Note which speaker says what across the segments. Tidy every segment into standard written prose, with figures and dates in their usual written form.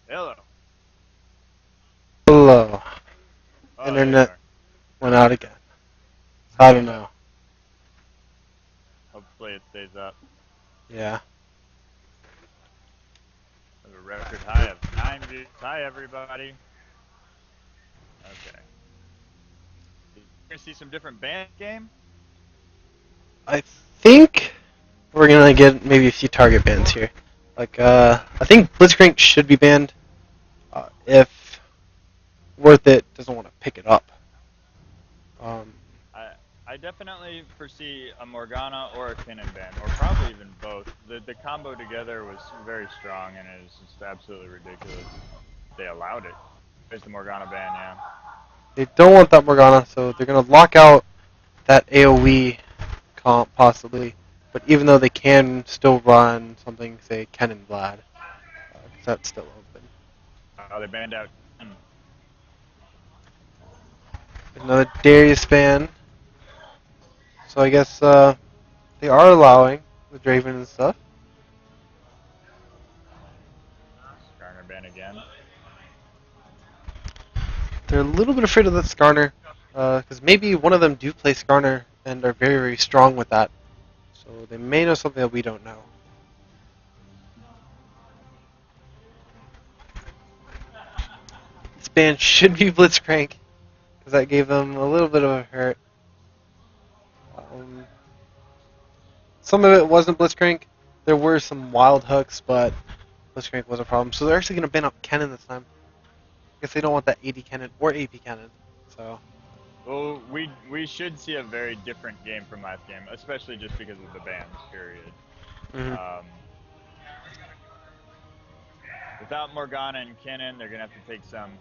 Speaker 1: Hello.
Speaker 2: Hello.
Speaker 1: Oh, there you
Speaker 2: Internet
Speaker 1: are.
Speaker 2: went out again. I don't know.
Speaker 1: Hopefully it stays up.
Speaker 2: Yeah.
Speaker 1: We have a record high of 9 views. Hi, everybody. Okay. You're gonna see some different band game.
Speaker 2: I think we're gonna get maybe a few target bans here. I think Blitzcrank should be banned if Worth It doesn't want to pick it up. Um,
Speaker 1: I I definitely foresee a Morgana or a Kinnan ban, or probably even both. The combo together was very strong, and it was just absolutely ridiculous. They allowed it. There's the Morgana ban, yeah.
Speaker 2: they don't want that Morgana, so they're gonna lock out that AOE comp possibly. But even though they can still run something, say Ken and Vlad, because that's still open.
Speaker 1: They banned out.
Speaker 2: Another Darius ban. So I guess they are allowing the Draven and stuff.
Speaker 1: Garner ban again.
Speaker 2: They're a little bit afraid of that Skarner, because maybe one of them do play Skarner and are very, very strong with that. So they may know something that we don't know. This band should be Blitzcrank, because that gave them a little bit of a hurt. Um, some of it wasn't Blitzcrank. There were some wild hooks, but Blitzcrank was a problem. So they're actually going to ban up Cannon this time. I guess they don't want that AD Cannon or AP Cannon. So
Speaker 1: Well, we should see a very different game from last game, especially just because of the bans. Period.
Speaker 2: mhm.
Speaker 1: Um, without Morgana and Kinnan, they're gonna have to take some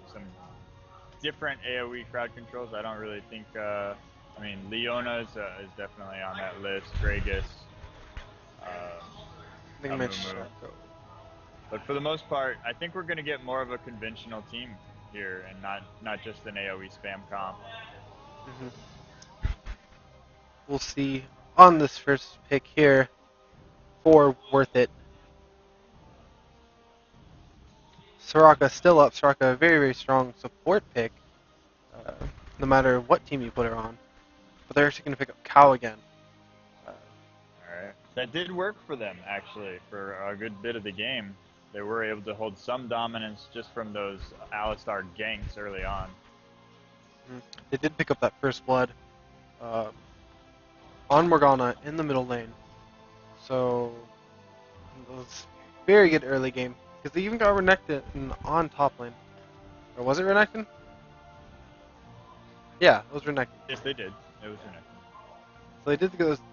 Speaker 1: different AOE crowd controls. I don't really think. I mean, Leona is definitely on that list. Gragas, um,
Speaker 2: I think I meant
Speaker 1: Amumu.
Speaker 2: Shaco.
Speaker 1: But for the most part, I think we're gonna get more of a conventional team here, and not just an AOE spam comp.
Speaker 2: Mhm. We'll see on this first pick here for Worth It. Soraka still up. Soraka, a very, very strong support pick, uh, no matter what team you put her on. But they're actually going to pick up Cow again. Uh,
Speaker 1: All right. That did work for them, actually, for a good bit of the game. They were able to hold some dominance just from those Alistar ganks early on.
Speaker 2: they did pick up that first blood uh, on Morgana in the middle lane. So it was very good early game. Because they even got Renekton on top lane. Or was it Renekton? Yeah, it was Renekton.
Speaker 1: Yes, they did. It was Renekton.
Speaker 2: So they did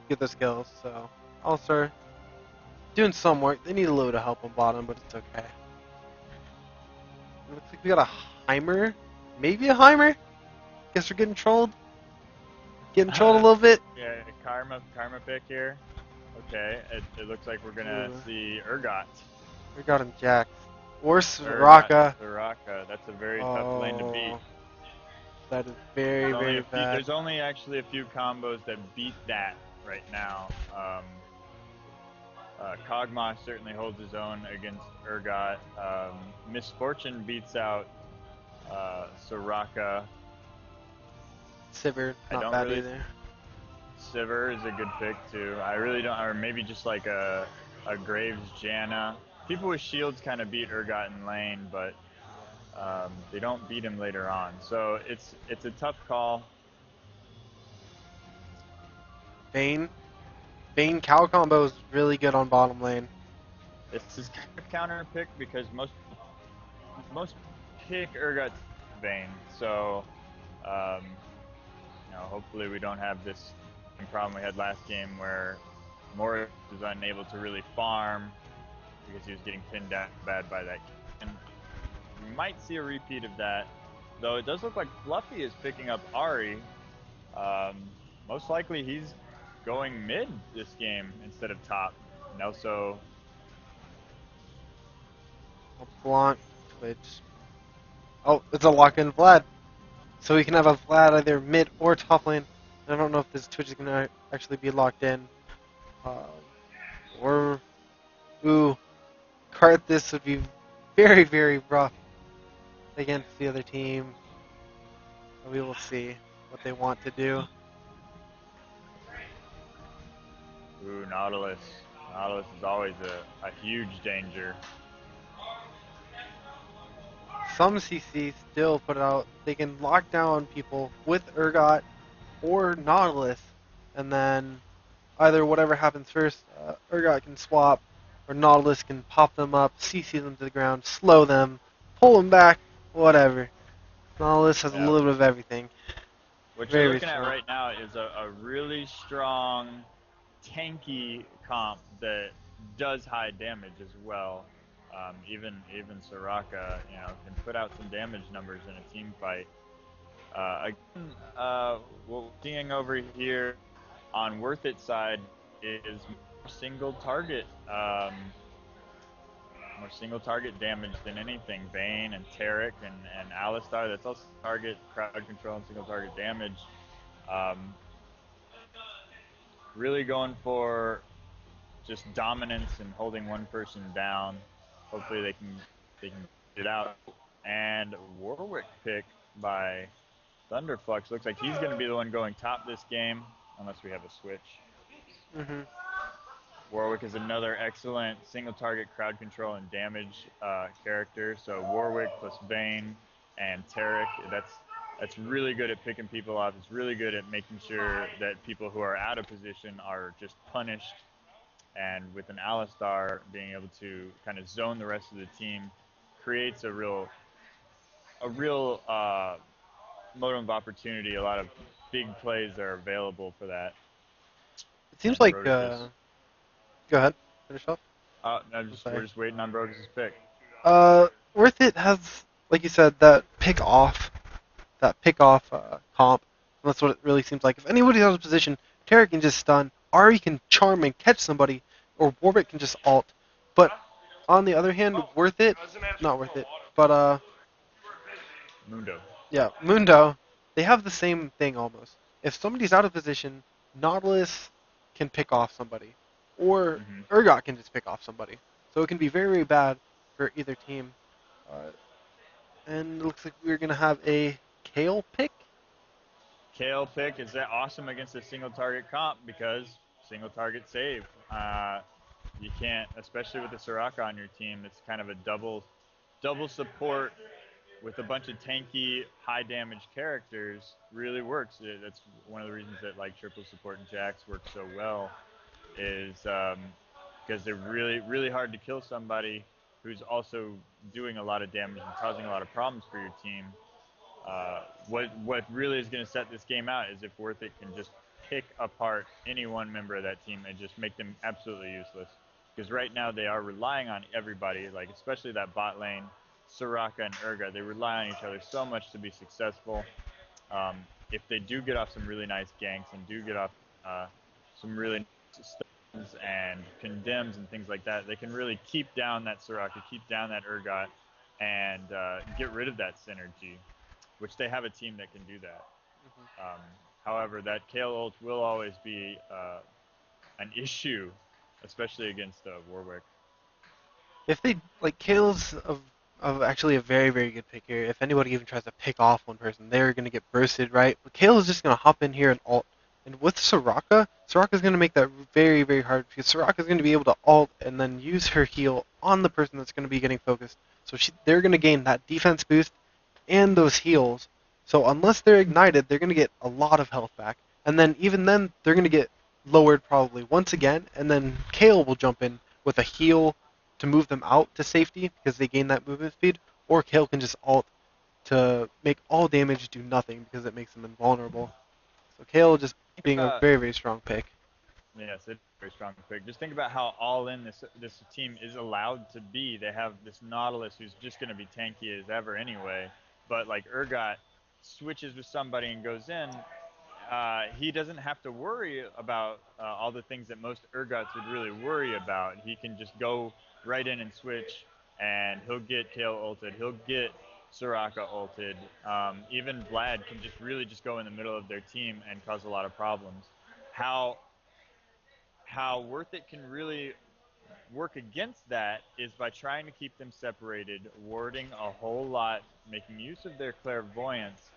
Speaker 2: get those kills. So All-Star doing some work. They need a little bit of help on bottom, but it's okay. It looks like we got a Heimer. Maybe a Heimer? Guess we're getting trolled. Getting trolled a little bit.
Speaker 1: Yeah, karma pick here. Okay, it looks like we're gonna
Speaker 2: Ooh,
Speaker 1: see Urgot.
Speaker 2: we got him jacked. Or
Speaker 1: Urgot
Speaker 2: Soraka.
Speaker 1: Soraka. That's a very tough lane to beat.
Speaker 2: Oh, that is very, very bad.
Speaker 1: There's only actually a few combos that beat that right now. Kog'Maw certainly holds his own against Urgot. Misfortune beats out Soraka.
Speaker 2: Sivir,
Speaker 1: I
Speaker 2: not
Speaker 1: don't
Speaker 2: bad
Speaker 1: really.
Speaker 2: either.
Speaker 1: Sivir is a good pick too. I really don't, or maybe just like a Graves Janna. People with shields kind of beat Urgot in lane, but they don't beat him later on. So it's a tough call.
Speaker 2: Vayne. Vayne cow combo is really good on bottom lane.
Speaker 1: This is kind of counter pick because most pick Urgot's Vayne. So um, hopefully we don't have this problem we had last game where Morris was unable to really farm because he was getting pinned down bad by that. And we might see a repeat of that, though it does look like Fluffy is picking up Ari. Most likely he's going mid this game instead of top. And also,
Speaker 2: LeBlanc, Twitch. Oh, it's a lock-in Vlad. So we can have a Vlad either mid or top lane. I don't know if this Twitch is going to actually be locked in. Um, or, ooh, cart this would be very, very rough against the other team. We will see what they want to do.
Speaker 1: Ooh, Nautilus. Nautilus is always a huge danger.
Speaker 2: Some CC still put out, they can lock down people with Urgot or Nautilus, and then either whatever happens first, Urgot can swap, or Nautilus can pop them up, CC them to the ground, slow them, pull them back, whatever. Nautilus has a
Speaker 1: Yep.
Speaker 2: little bit of everything.
Speaker 1: What you're
Speaker 2: Very, very
Speaker 1: looking at
Speaker 2: strong.
Speaker 1: right now is a really strong, tanky comp that does high damage as well. Even Soraka, can put out some damage numbers in a team fight. Again, what we're seeing over here on Worth It side is more single target, damage than anything. Vayne and Tarek and Alistar, that's also target crowd control and single target damage. Um, really going for just dominance and holding one person down. Hopefully they can get it out. And Warwick pick by Thunderflux looks like he's going to be the one going top this game, unless we have a switch.
Speaker 2: Hmm.
Speaker 1: Warwick is another excellent single target crowd control and damage character. So Warwick plus Vayne and Tarek, that's really good at picking people off. It's really good at making sure that people who are out of position are just punished. And with an Alistar being able to kind of zone the rest of the team, creates a real modem of opportunity. A lot of big plays are available for that.
Speaker 2: It seems
Speaker 1: And
Speaker 2: like,
Speaker 1: Brodus,
Speaker 2: go ahead, finish off. I'm
Speaker 1: we're
Speaker 2: sorry.
Speaker 1: just waiting on Brodus' pick.
Speaker 2: Worth It has, like you said, that pick off comp. And that's what it really seems like. If anybody's out of position, Terra can just stun, Ari can charm and catch somebody, or Warwick can just ult. But on the other hand, Worth It, not Worth It, but
Speaker 1: Mundo.
Speaker 2: yeah, Mundo, they have the same thing almost. If somebody's out of position, Nautilus can pick off somebody, or
Speaker 1: Hmm.
Speaker 2: Urgot can just pick off somebody. So it can be very, very bad for either team. Uh, and it looks like we're gonna have a Kale pick.
Speaker 1: Kale pick is that awesome against a single target comp because single target save. You can't, especially with the Soraka on your team. It's kind of a double support with a bunch of tanky, high damage characters. Really works. That's one of the reasons that like triple support and Jax work so well. Is because they're really hard to kill somebody who's also doing a lot of damage and causing a lot of problems for your team. What really is going to set this game out is if Worth It can just pick apart any one member of that team and just make them absolutely useless. Because right now they are relying on everybody, like especially that bot lane, Soraka and Urga. They rely on each other so much to be successful. Um, if they do get off some really nice ganks and do get off some really nice stuns and condemns and things like that, they can really keep down that Soraka, keep down that Urgot, and get rid of that synergy, which they have a team that can do that. Um, However, that Kale ult will always be an issue, especially against Warwick.
Speaker 2: If they like Kale's of actually a very, very good pick here. If anybody even tries to pick off one person, they're gonna get bursted, right? But Kale is just gonna hop in here and ult. And with Soraka, Soraka's gonna make that very, very hard because Soraka's gonna be able to ult and then use her heal on the person that's gonna be getting focused. So they're gonna gain that defense boost and those heals. So unless they're ignited, they're gonna get a lot of health back. And then even then, they're gonna get lowered probably once again. And then Kale will jump in with a heal to move them out to safety because they gain that movement speed, or Kale can just ult to make all damage do nothing because it makes them invulnerable. So Kale just
Speaker 1: Think
Speaker 2: being a
Speaker 1: about
Speaker 2: very, very strong pick.
Speaker 1: Yes, it's a very strong pick. Just think about how all in this team is allowed to be. They have this Nautilus who's just going to be tanky as ever anyway. But like Urgot switches with somebody and goes in, he doesn't have to worry about all the things that most Urgots would really worry about. He can just go right in and switch, and he'll get Kale ulted. He'll get Soraka ulted. Even Vlad can just really just go in the middle of their team and cause a lot of problems. How how Worth It can really work against that is by trying to keep them separated, warding a whole lot, making use of their clairvoyance,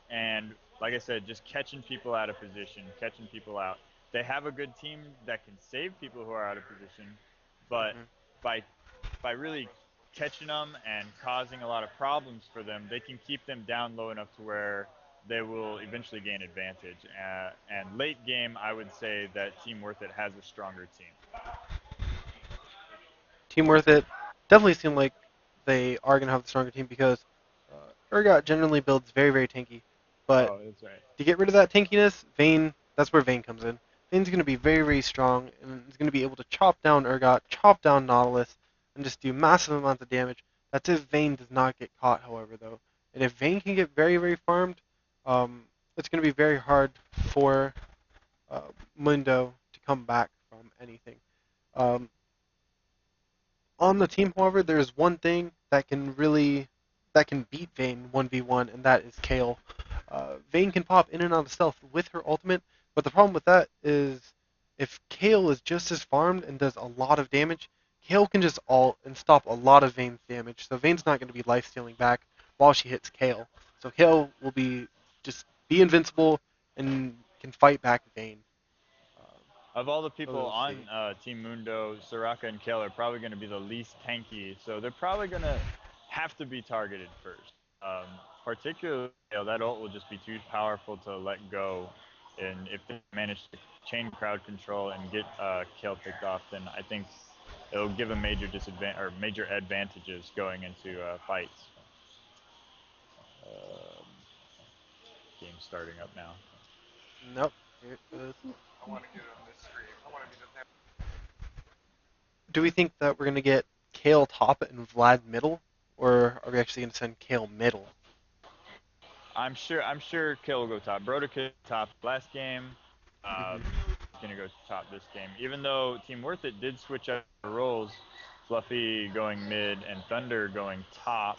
Speaker 1: and like I said, just catching people out of position, catching people out. They have a good team that can save people who are out of position, but
Speaker 2: Hmm.
Speaker 1: by really catching them and causing a lot of problems for them, they can keep them down low enough to where they will eventually gain advantage. And late game, I would say that Team Worth It has a stronger team.
Speaker 2: Team Worth It definitely seem like they are going to have the stronger team because Urgot generally builds very, very tanky. But
Speaker 1: Oh, that's right.
Speaker 2: to get rid of that tankiness, Vayne, that's where Vayne comes in. Vayne's going to be very, very strong, and is going to be able to chop down Urgot, chop down Nautilus, and just do massive amounts of damage. That's if Vayne does not get caught, however, though. And if Vayne can get very, very farmed, it's going to be very hard for uh, Mundo to come back from anything. Um, on the team, however, there's one thing that can beat Vayne 1v1, and that is Kale. Vayne can pop in and out of stealth with her ultimate, but the problem with that is if Kale is just as farmed and does a lot of damage, Kale can just ult and stop a lot of Vayne's damage. So Vayne's not going to be lifestealing back while she hits Kale. So Kale will be invincible and can fight back Vayne. Um,
Speaker 1: Of all the
Speaker 2: so
Speaker 1: people
Speaker 2: we'll
Speaker 1: on
Speaker 2: see.
Speaker 1: Team Mundo, Soraka and Kale are probably going to be the least tanky, so they're probably going to have to be targeted first. Particularly, that ult will just be too powerful to let go, and if they manage to chain crowd control and get Kale picked off, then I think it'll give them major disadvantage or major advantages going into fights. Um, Game starting up now.
Speaker 2: Nope. Here it goes. Do we think that we're going to get Kale top and Vlad middle, or are we actually going to send Kale middle?
Speaker 1: I'm sure Kill will go top. Broda could top last game.
Speaker 2: Hmm.
Speaker 1: He's gonna go top this game. Even though Team Worth It did switch up the roles, Fluffy going mid and Thunder going top.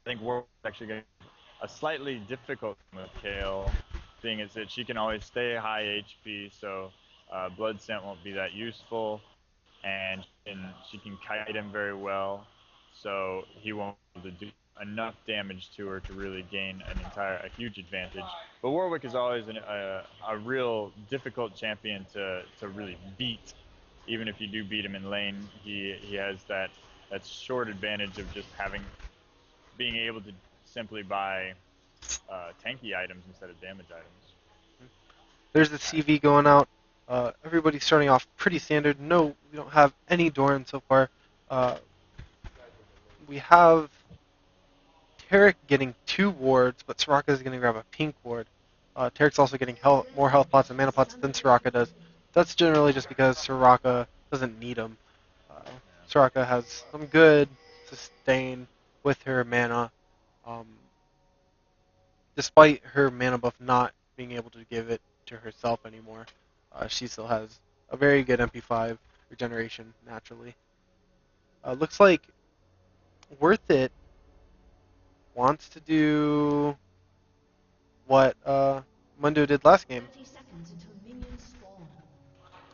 Speaker 1: I think Worth is actually going to be a slightly difficult with Kale, seeing as that she can always stay high HP, so Blood Scent won't be that useful, and she can kite him very well, so he won't be able to do enough damage to her to really gain a huge advantage. But Warwick is always a real difficult champion to really beat. Even if you do beat him in lane, he has that short advantage of just being able to simply buy tanky items instead of damage items.
Speaker 2: There's the CV going out. Everybody's starting off pretty standard. No, we don't have any Doran so far. Uh, we have Tarek getting 2 wards, but Soraka is going to grab a pink ward. Tarek's also getting more health pots and mana pots than Soraka does. That's generally just because Soraka doesn't need them. Uh, Soraka has some good sustain with her mana, um, despite her mana buff not being able to give it to herself anymore. She still has a very good MP5 regeneration naturally. Looks like Worth It wants to do what Mundo did last game.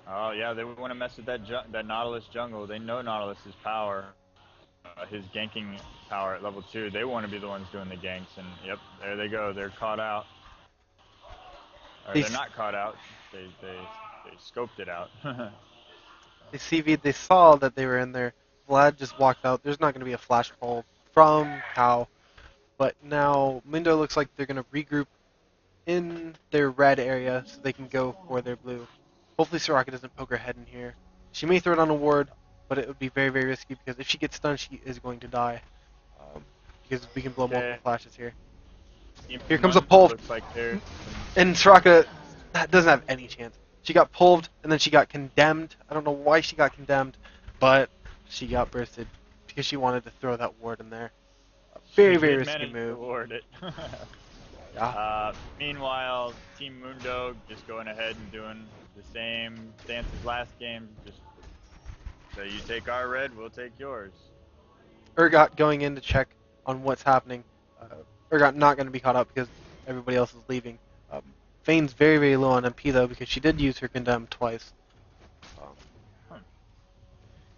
Speaker 1: Oh yeah, they want to mess with that Nautilus jungle. They know Nautilus's power, his ganking power at level 2. They want to be the ones doing the ganks, and yep, there they go. They're caught out, or
Speaker 2: They
Speaker 1: they're not caught out. They scoped it out.
Speaker 2: they CV'd, they saw that they were in there. Vlad just walked out. There's not going to be a flash pull from Cow, but now Mundo looks like they're going to regroup in their red area so they can go for their blue. Hopefully Soraka doesn't poke her head in here. She may throw it on a ward, but it would be very, very risky because if she gets stunned, she is going to die. Um, because we can blow multiple
Speaker 1: Okay,
Speaker 2: flashes here.
Speaker 1: Team
Speaker 2: Here comes a
Speaker 1: Mundo
Speaker 2: pull,
Speaker 1: looks like they're
Speaker 2: and Soraka doesn't have any chance. She got pulled, and then she got condemned. I don't know why she got condemned, but she got bursted because she wanted to throw that ward in there. A
Speaker 1: she
Speaker 2: very, very
Speaker 1: did
Speaker 2: risky
Speaker 1: manage to
Speaker 2: move.
Speaker 1: ward it.
Speaker 2: Yeah.
Speaker 1: Meanwhile, Team Mundo just going ahead and doing the same stance as last game. Just so you take our red, we'll take yours.
Speaker 2: Urgot going in to check on what's happening. Urgot not going to be caught up because everybody else is leaving. Um, Vayne's very, very low on MP though because she did use her condemn twice. Um,
Speaker 1: Huh.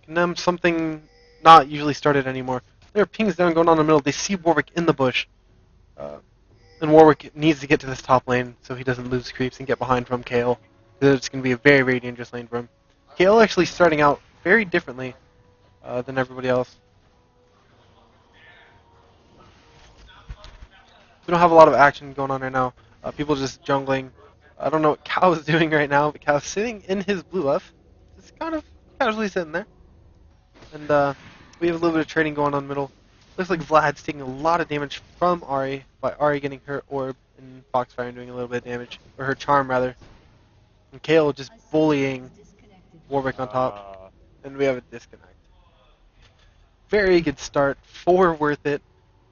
Speaker 2: making them something not usually started anymore. There are pings down going on in the middle. They see Warwick in the bush. Uh, and Warwick needs to get to this top lane so he doesn't lose creeps and get behind from Kale. It's going to be a very, very dangerous lane for him. Kale actually starting out very differently than everybody else. We don't have a lot of action going on right now. People just jungling. I don't know what Cow is doing right now, but Cow's sitting in his blue buff. Just kind of casually sitting there. And we have a little bit of trading going on in the middle. Looks like Vlad's taking a lot of damage from Ahri, by Ahri getting her orb and Foxfire and doing a little bit of damage. Or her charm, rather. And Kale just bullying Warwick on top. And we have a disconnect. Very good start. 4 worth it.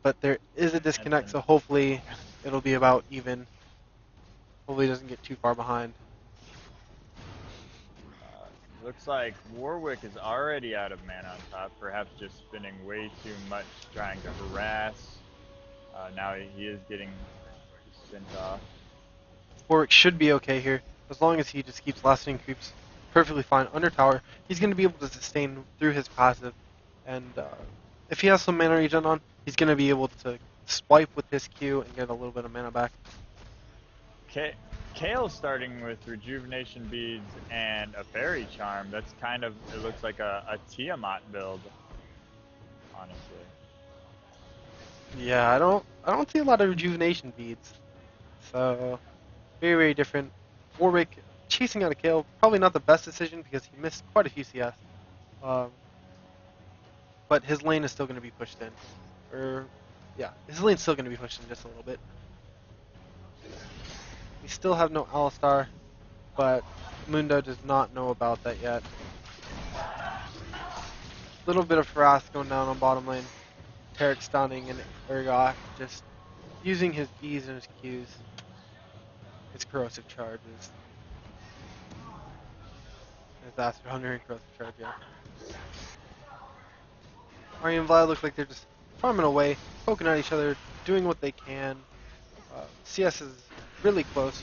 Speaker 2: But there is a disconnect, so hopefully it'll be about even. Hopefully he doesn't get too far behind.
Speaker 1: Looks like Warwick is already out of mana on top, perhaps just spending way too much trying to harass. Now he is getting sent off.
Speaker 2: Warwick should be okay here, as long as he just keeps lasting creeps perfectly fine under tower. He's going to be able to sustain through his passive, and if he has some mana regen on, he's going to be able to swipe with his Q and get a little bit of mana back.
Speaker 1: Kale's starting with Rejuvenation Beads and a Fairy Charm. That's kind of, it looks like a Tiamat build, honestly.
Speaker 2: Yeah, I don't see a lot of Rejuvenation Beads. So, very, very different. Warwick chasing out a Kale, probably not the best decision because he missed quite a few CS. But his lane is still going to be pushed in. Yeah, his lane's still going to be pushed in just a little bit. We still have no Alistar, but Mundo does not know about that yet. Little bit of harass going down on bottom lane. Tarek stunning and Urgot just using his Bs and his Qs. His corrosive charges. His Astro Hunter and corrosive charge, yeah. Ahri and Vlad look like they're just farming away, poking at each other, doing what they can. CS is really close.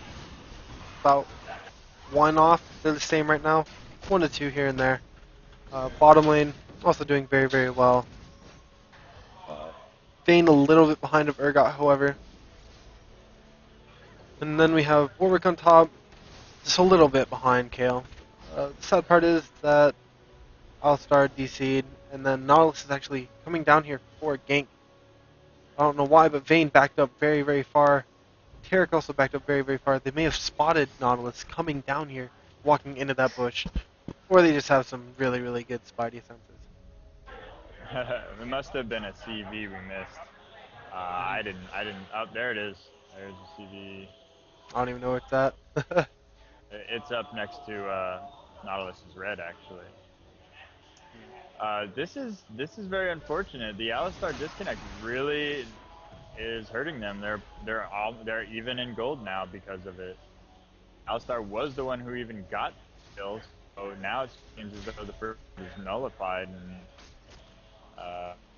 Speaker 2: About 1 off. They're the same right now. 1 to 2 here and there. Bottom lane also doing very, very well. Vayne a little bit behind of Urgot, however. And then we have Warwick on top, just a little bit behind Kale. The sad part is that Alistar DC'd, and then Nautilus is actually coming down here for a gank. I don't know why, but Vayne backed up very, very far. Tarek also backed up very, very far. They may have spotted Nautilus coming down here, walking into that bush. Or they just have some really, really good spidey senses.
Speaker 1: It must have been a CV we missed. I didn't, oh, there it is. There's a CV.
Speaker 2: I don't even know where it's at.
Speaker 1: It's up next to Nautilus's red, actually. This is very unfortunate. The Alistar disconnect really is hurting them. They're even in gold now because of it. Alistar was the one who even got kills, so now it seems as though the first is nullified, and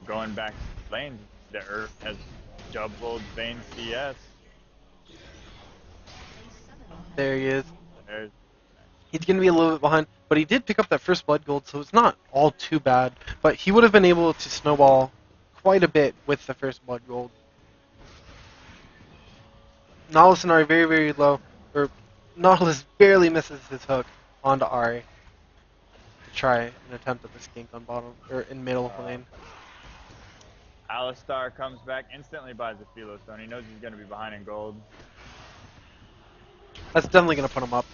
Speaker 1: going back to lanes, the Earth has doubled Vayne's CS.
Speaker 2: There he is.
Speaker 1: There's
Speaker 2: He's going to be a little bit behind, but he did pick up that first blood gold, so it's not all too bad. But he would have been able to snowball quite a bit with the first blood gold. Nautilus and Ahri very, very low. Or Nautilus barely misses his hook onto Ahri to try an attempt at this gank on bottom, or in middle lane.
Speaker 1: Alistar comes back, instantly buys the Philo Stone. He knows he's going to be behind in gold.
Speaker 2: That's definitely going to put him up.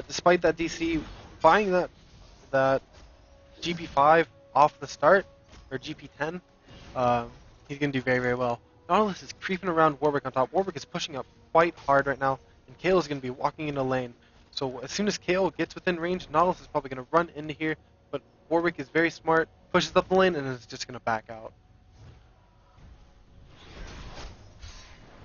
Speaker 2: Despite that DC, buying that GP5 off the start, or GP10, he's going to do very, very well. Nautilus is creeping around Warwick on top. Warwick is pushing up quite hard right now, and Kale is going to be walking into lane. So as soon as Kale gets within range, Nautilus is probably going to run into here, but Warwick is very smart, pushes up the lane, and is just going to back out.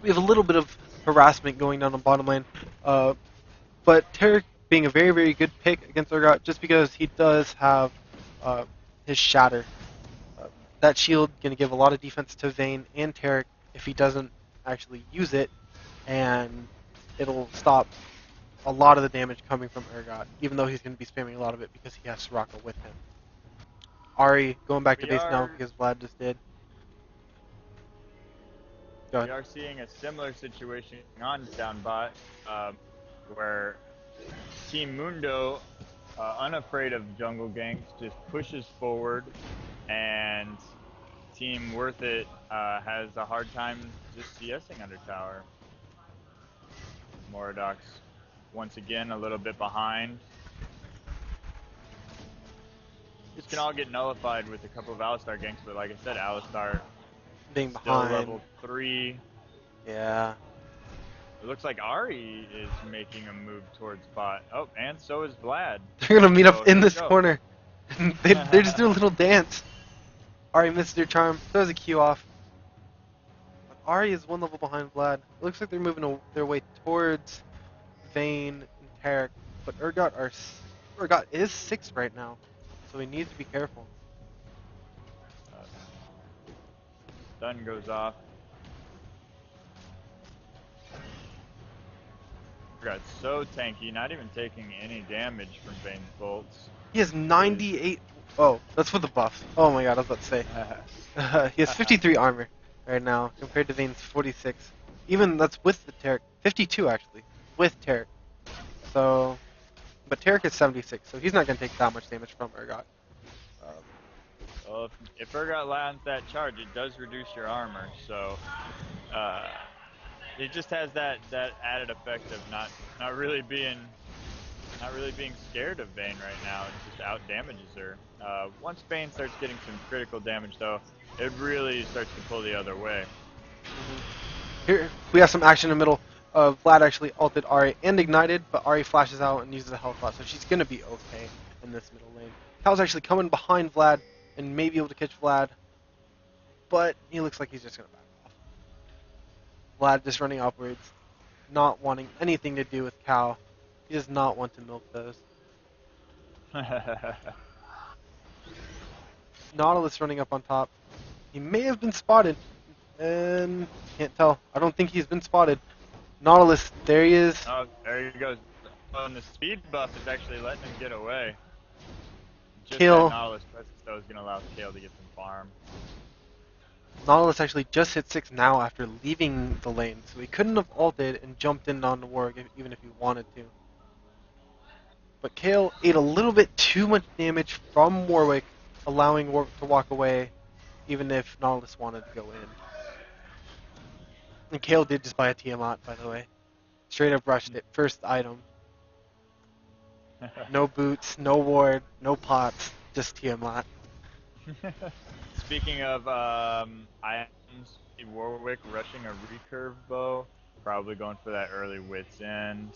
Speaker 2: We have a little bit of harassment going down on bottom lane, but Tarek being a very, very good pick against Urgot just because he does have his Shatter. That shield going to give a lot of defense to Vayne and Tarek if he doesn't actually use it, and it'll stop a lot of the damage coming from Urgot, even though he's going to be spamming a lot of it because he has Soraka with him. Ari going back to
Speaker 1: We
Speaker 2: base now
Speaker 1: are
Speaker 2: because Vlad just did. Go
Speaker 1: we
Speaker 2: ahead.
Speaker 1: are seeing a similar situation on down bot, where Team Mundo, unafraid of jungle ganks, just pushes forward, and Team Worth It has a hard time just CSing under tower. Morodox once again a little bit behind. This can all get nullified with a couple of Alistar ganks, but like I said, Alistar
Speaker 2: Being
Speaker 1: still
Speaker 2: behind.
Speaker 1: level 3.
Speaker 2: Yeah.
Speaker 1: It looks like Ari is making a move towards bot. Oh, and so is Vlad.
Speaker 2: They're gonna meet
Speaker 1: So
Speaker 2: up in
Speaker 1: here we
Speaker 2: this
Speaker 1: go.
Speaker 2: corner. They're just doing a little dance. Ari missed their charm. Throws a Q off. But Ari is one level behind Vlad. It looks like they're moving their way towards Vayne and Tarek. But Urgot is 6 right now. So he needs to be careful.
Speaker 1: Stun goes off. Got so tanky, not even taking any damage from Vayne's bolts.
Speaker 2: He has 98. Oh, that's with the buff. Oh my god, I was about to say. He has 53 armor right now compared to Vayne's 46. Even that's with the Tarek. 52 actually, with Tarek. So, but Tarek is 76, so he's not going to take that much damage from Urgot.
Speaker 1: Well, if Urgot lands that charge, it does reduce your armor, so it just has that added effect of not really being scared of Vayne right now. It just out damages her. Once Vayne starts getting some critical damage, though, it really starts to pull the other way.
Speaker 2: Here we have some action in the middle. Vlad actually ulted Ari and ignited, but Ari flashes out and uses a health pot, so she's gonna be okay in this middle lane. Cal's actually coming behind Vlad and may be able to catch Vlad, but he looks like he's just gonna back off. Vlad just running upwards, not wanting anything to do with Cal. He does not want to milk those. Nautilus running up on top. He may have been spotted, and can't tell. I don't think he's been spotted. Nautilus, there he is.
Speaker 1: Oh, there he goes. Oh, and the speed buff is actually letting him get away. Just
Speaker 2: Kill.
Speaker 1: that Nautilus presence, though, is going to allow Kale to get some farm.
Speaker 2: Nautilus actually just hit 6 now after leaving the lane, so he couldn't have ulted and jumped in on the Warg even if he wanted to. But Kale ate a little bit too much damage from Warwick, allowing Warwick to walk away, even if Nautilus wanted to go in. And Kale did just buy a Tiamat, by the way. Straight up rushed it. First item. No boots, no ward, no pots, just Tiamat.
Speaker 1: Speaking of items, Warwick rushing a recurve bow, probably going for that early wit's end.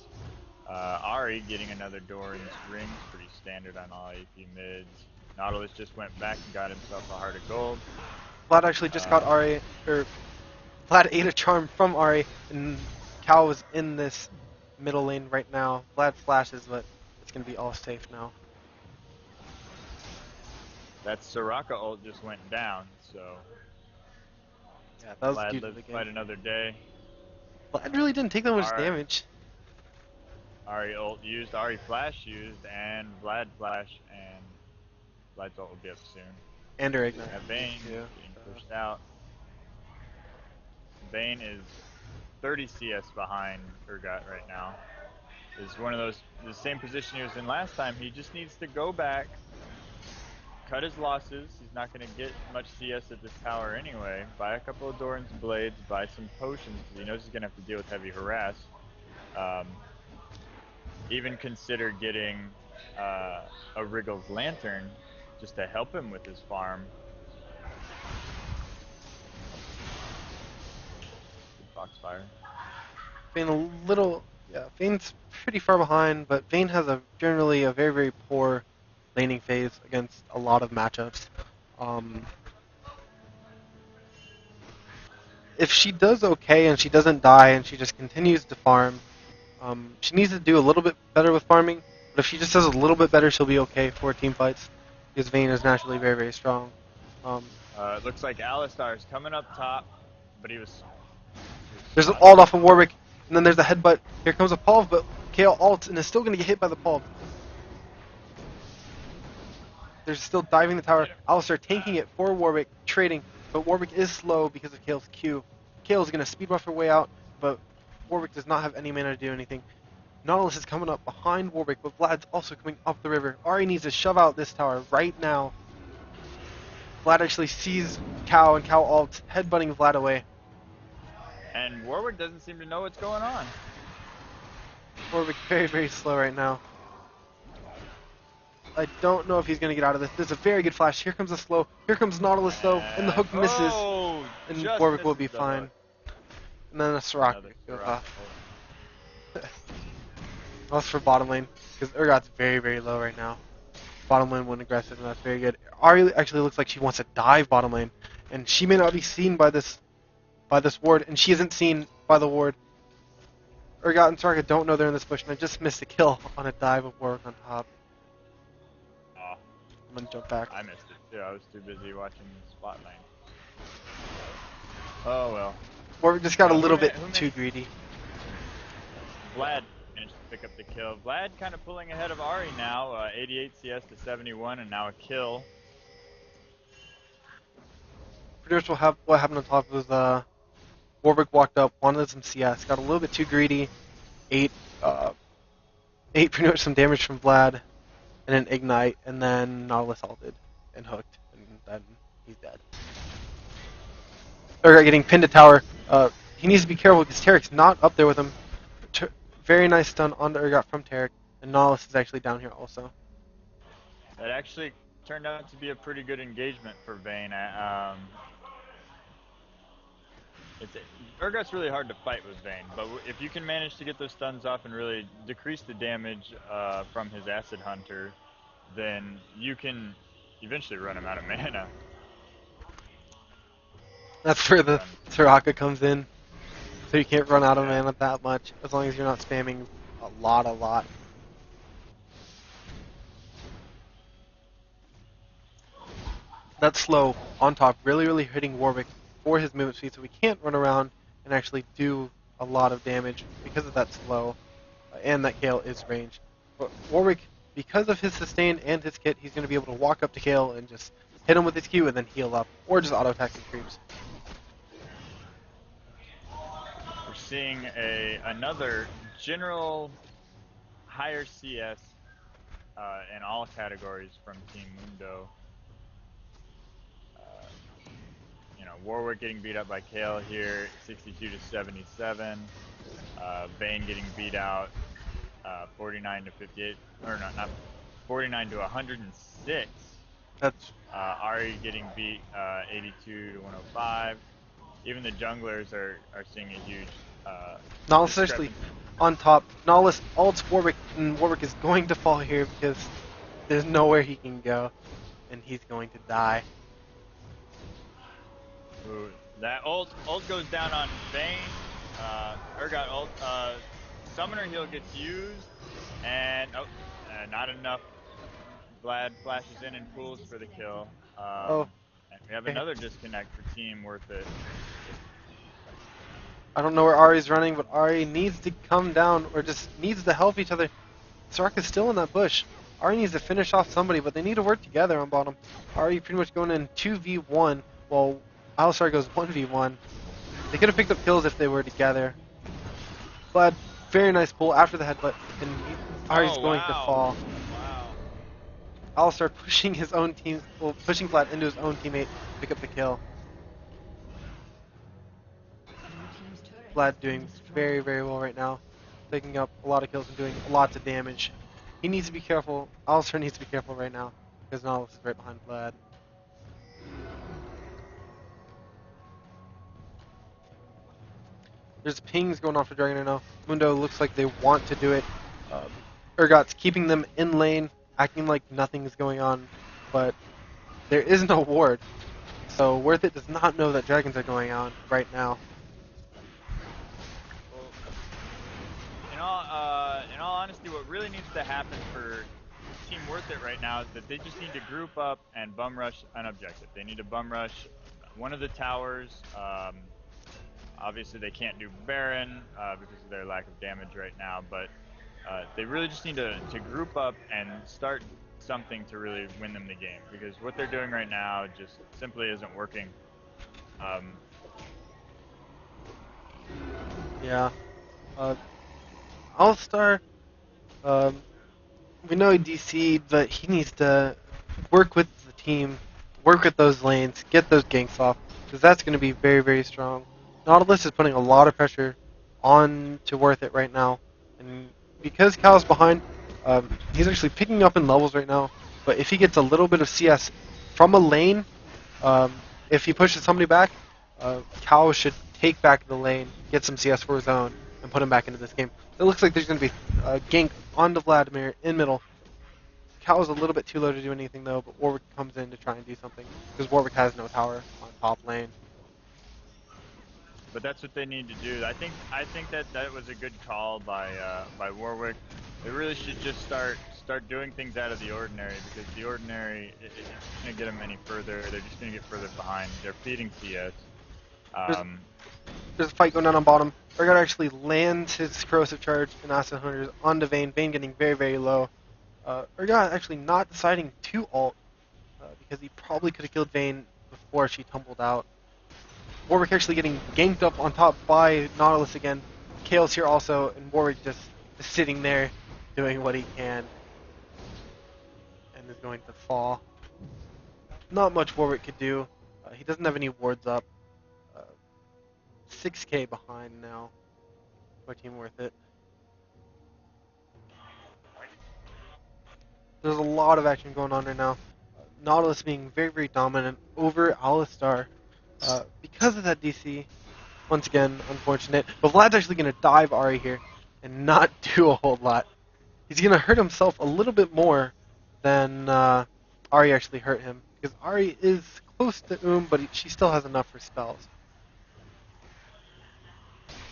Speaker 1: Ari getting another Doran's ring, pretty standard on all AP mids. Nautilus just went back and got himself a heart of gold.
Speaker 2: Vlad actually just got Ari, or Vlad ate a charm from Ari, and Cal was in this middle lane right now. Vlad flashes, but it's going to be all safe now.
Speaker 1: That Soraka ult just went down, so
Speaker 2: Yeah, that was
Speaker 1: Vlad
Speaker 2: due to
Speaker 1: lives
Speaker 2: the
Speaker 1: to fight
Speaker 2: game.
Speaker 1: another day.
Speaker 2: Vlad really didn't take that much damage.
Speaker 1: Ari ult used, Ari flash used, and Vlad flash, and Vlad's ult will be up soon.
Speaker 2: And her ignite.
Speaker 1: Vayne getting pushed out. Vayne is 30 CS behind Urgot right now. Is one of those, the same position he was in last time. He just needs to go back, cut his losses. He's not going to get much CS at this tower anyway. Buy a couple of Doran's blades, buy some potions, because he knows he's going to have to deal with heavy harass. Even consider getting a Wriggle's Lantern just to help him with his farm. Foxfire.
Speaker 2: Vayne Vayne's pretty far behind, but Vayne has generally a very, very poor laning phase against a lot of matchups. If she does okay and she doesn't die and she just continues to farm, she needs to do a little bit better with farming, but if she just does a little bit better, she'll be okay for team fights, because Vayne is naturally very, very strong.
Speaker 1: It looks like Alistar is coming up top, but he was...
Speaker 2: There's an ult off of Warwick, and then there's a headbutt. Here comes a Pulv, but Kale ults and is still going to get hit by the Pulv. They're still diving the tower. Alistar tanking it for Warwick, trading, but Warwick is slow because of Kale's Q. Kale's going to speed buff her way out, but Warwick does not have any mana to do anything. Nautilus is coming up behind Warwick, but Vlad's also coming up the river. Ahri needs to shove out this tower right now. Vlad actually sees Cow, and Cow ults, headbutting Vlad away.
Speaker 1: And Warwick doesn't seem to know what's going on.
Speaker 2: Warwick very, very slow right now. I don't know if he's going to get out of this. There's a very good flash. Here comes the slow. Here comes Nautilus, though, and the hook misses. And Warwick will be fine. And then a Soraka goes off. That's for bottom lane, because Urgot's very, very low right now. Bottom lane went aggressive, and that's very good. Ahri actually looks like she wants to dive bottom lane, and she may not be seen by this ward, and she isn't seen by the ward. Urgot and Soraka don't know they're in this bush, and I just missed a kill on a dive of Warwick on top.
Speaker 1: Oh,
Speaker 2: I'm gonna jump back.
Speaker 1: I missed it too. I was too busy watching the spot lane. Oh well.
Speaker 2: Warwick just got a little bit too greedy.
Speaker 1: Vlad managed to pick up the kill. Vlad kind of pulling ahead of Ahri now. 88 CS to 71, and now a kill.
Speaker 2: Pretty much what happened on top was Warwick walked up, wanted some CS, got a little bit too greedy, ate pretty much some damage from Vlad, and an ignite, and then Nautilus ulted and hooked, and then he's dead. Urgot getting pinned to tower. He needs to be careful because Tarek's not up there with him. Very nice stun onto Urgot from Tarek, and Nautilus is actually down here also.
Speaker 1: That actually turned out to be a pretty good engagement for Vayne. Urgot's really hard to fight with Vayne, but if you can manage to get those stuns off and really decrease the damage from his Acid Hunter, then you can eventually run him out of mana.
Speaker 2: That's where the Soraka comes in. So you can't run out of mana that much, as long as you're not spamming a lot. That slow on top really hitting Warwick for his movement speed, so we can't run around and actually do a lot of damage because of that slow, and that Kale is ranged. But Warwick, because of his sustain and his kit, he's going to be able to walk up to Kale and just hit him with his Q and then heal up, or just auto-attack the creeps.
Speaker 1: We're seeing another general higher CS in all categories from Team Mundo. Warwick getting beat up by Kale here, 62 to 77. Vayne getting beat out, 49 to 58, or not 49 to 106.
Speaker 2: That's
Speaker 1: Ahri getting beat, 82 to 105. Even the junglers are seeing a huge.
Speaker 2: Nautilus actually on top. Nautilus ults Warwick, and Warwick is going to fall here because there's nowhere he can go, and he's going to die.
Speaker 1: Ooh, that ult goes down on Vayne. Urgot ult. Summoner heal gets used, and not enough. Vlad flashes in and pulls for the kill. And we have another disconnect for Team Worth It.
Speaker 2: I don't know where Ahri's running, but Ahri needs to come down, or just needs to help each other. Soraka's still in that bush. Ahri needs to finish off somebody, but they need to work together on bottom. Ahri pretty much going in 2v1, while Alistar goes 1v1. They could have picked up kills if they were together. Vlad, very nice pull after the headbutt, and Ahri's going to fall.
Speaker 1: Wow.
Speaker 2: Alistar pushing his own team, pushing Vlad into his own teammate to pick up the kill. Vlad doing very well right now, picking up a lot of kills and doing lots of damage. He needs to be careful. Alistar needs to be careful right now, because Nautilus is right behind Vlad. There's pings going on for Dragon right now. Mundo looks like they want to do it. Urgot's keeping them in lane, acting like nothing is going on, but there is no ward. So Worth It does not know that dragons are going on right now.
Speaker 1: Well, in all honesty, what really needs to happen for Team Worth It right now is that they just need to group up and bum rush an objective. They need to bum rush one of the towers. Obviously, they can't do Baron because of their lack of damage right now, but they really just need to group up and start something to really win them the game, because what they're doing right now just simply isn't working. Um,
Speaker 2: Yeah. Uh, All-Star, um, we know he DC'd, but he needs to work with the team, work with those lanes, get those ganks off, because that's going to be very, very strong. Nautilus is putting a lot of pressure on to Worth It right now, and because Cal's behind, he's actually picking up in levels right now, but if he gets a little bit of CS from a lane, um, if he pushes somebody back, Cal should take back the lane, get some CS for his own, and put him back into this game. It looks like there's going to be a gank onto Vladimir in middle. Cal is a little bit too low to do anything though, but Warwick comes in to try and do something because Warwick has no tower on top lane.
Speaker 1: but that's what they need to do. I think that was a good call by Warwick. They really should just start doing things out of the ordinary, because the ordinary it's going to get them any further. They're just going to get further behind. They're feeding CS.
Speaker 2: There's,
Speaker 1: Um,
Speaker 2: there's a fight going on bottom. Urgot actually lands his corrosive charge and Acid Hunters onto Vayne. Vayne getting very, very low. Urgot actually not deciding to ult because he probably could have killed Vayne before she tumbled out. Warwick actually getting ganked up on top by Nautilus again. Kale's here also, and Warwick just sitting there doing what he can and is going to fall. Not much Warwick could do. He doesn't have any wards up. 6k behind now for Team Worth It. There's a lot of action going on right now. Nautilus being very, very dominant over Alistar because of that DC. Once again, unfortunate. But Vlad's actually going to dive Ahri here and not do a whole lot. He's going to hurt himself a little bit more than Ahri actually hurt him. Because Ahri is close to but she still has enough for spells.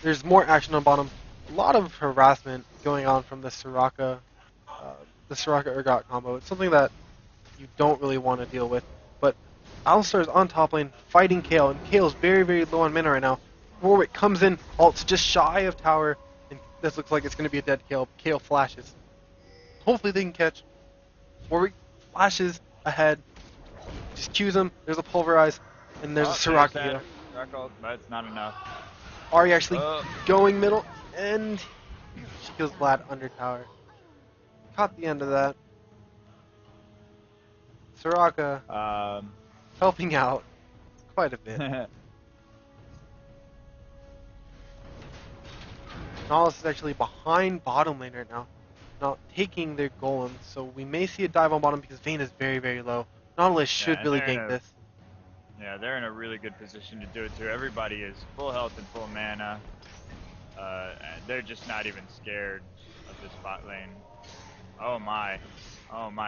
Speaker 2: There's more action on bottom. A lot of harassment going on from the Soraka Urgot combo. It's something that you don't really want to deal with. But Alistar's on top lane fighting Kale, and Kale's very, very low on mana right now. Warwick comes in, ults just shy of tower, and this looks like it's going to be a dead Kale. Kale flashes. Hopefully they can catch. Warwick flashes ahead, just cues him. There's a pulverize, and there's a Soraka here.
Speaker 1: But it's not enough.
Speaker 2: Ahri actually going middle, and she kills Vlad under tower. Caught the end of that. Soraka helping out quite a bit. Nautilus is actually behind bottom lane right now, not taking their golems, so we may see a dive on bottom because Vayne is very, very low. Nautilus should really gank this.
Speaker 1: Yeah, they're in a really good position to do it too. Everybody is full health and full mana. They're just not even scared of this bot lane. Oh my,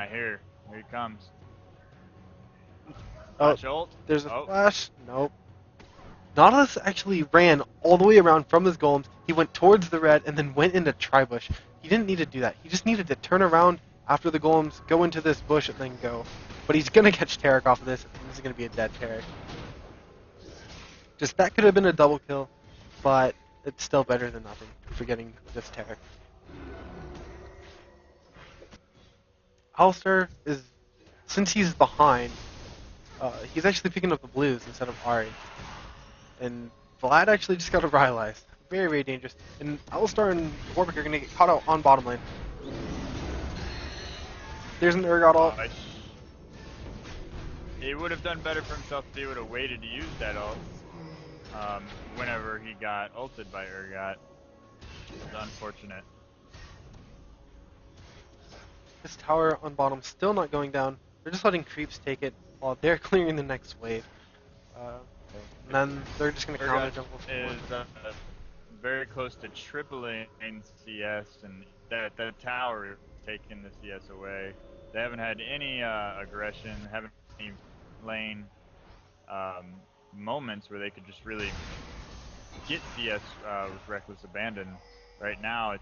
Speaker 1: here he comes. Flash ult?
Speaker 2: There's a flash. Nope. Nautilus actually ran all the way around from his golems. He went towards the red and then went into tri-bush. He didn't need to do that. He just needed to turn around after the golems, go into this bush, and then go. But he's going to catch Taric off of this, and this is going to be a dead Taric. Just that could have been a double kill, but it's still better than nothing for getting this Taric. Alistar is, since he's behind, he's actually picking up the blues instead of Ahri. And Vlad actually just got a Rylai's. Very, very dangerous. And Alistar and Warwick are going to get caught out on bottom lane. There's an Urgot ult.
Speaker 1: He would have done better for himself if he would have waited to use that ult. Whenever he got ulted by Urgot. It's unfortunate.
Speaker 2: This tower on bottom still not going down. They're just letting creeps take it while they're clearing the next wave. And then they're just going to counter jump.
Speaker 1: Is very close to tripling CS, and that tower is taking the CS away. They haven't had any aggression, haven't any lane moments where they could just really get CS with reckless abandon. Right now,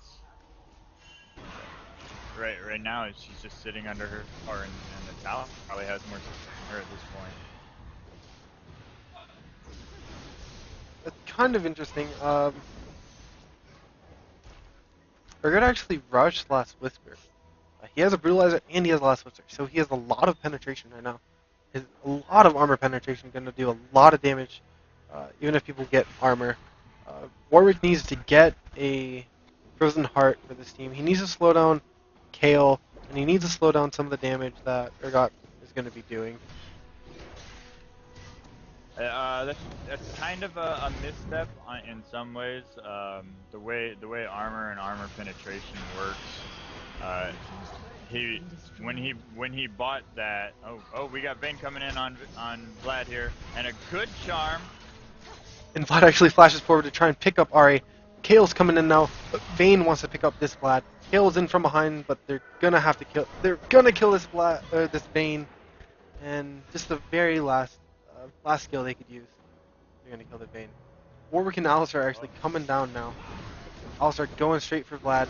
Speaker 1: she's just sitting under her tower, and the tower probably has more than her at this point.
Speaker 2: It's kind of interesting. Urgot actually rushed last Whisper. He has a Brutalizer and he has a Last Whisper, so he has a lot of penetration right now. His a lot of armor penetration, going to do a lot of damage, even if people get armor. Warwick needs to get a Frozen Heart for this team. He needs to slow down Kale, and he needs to slow down some of the damage that Urgot is going to be doing.
Speaker 1: That's kind of a misstep in some ways. The way armor and armor penetration works. Uh, he when he bought that. Oh, we got Vayne coming in on Vlad here, and a good charm.
Speaker 2: And Vlad actually flashes forward to try and pick up Ari. Kale's coming in now, but Vayne wants to pick up this Vlad. Kale's in from behind, but they're gonna have to kill. They're gonna kill this this Vayne, and just the very last skill they could use. They're gonna kill the Vayne. Warwick and Alistair are actually coming down now. Alistair going straight for Vlad.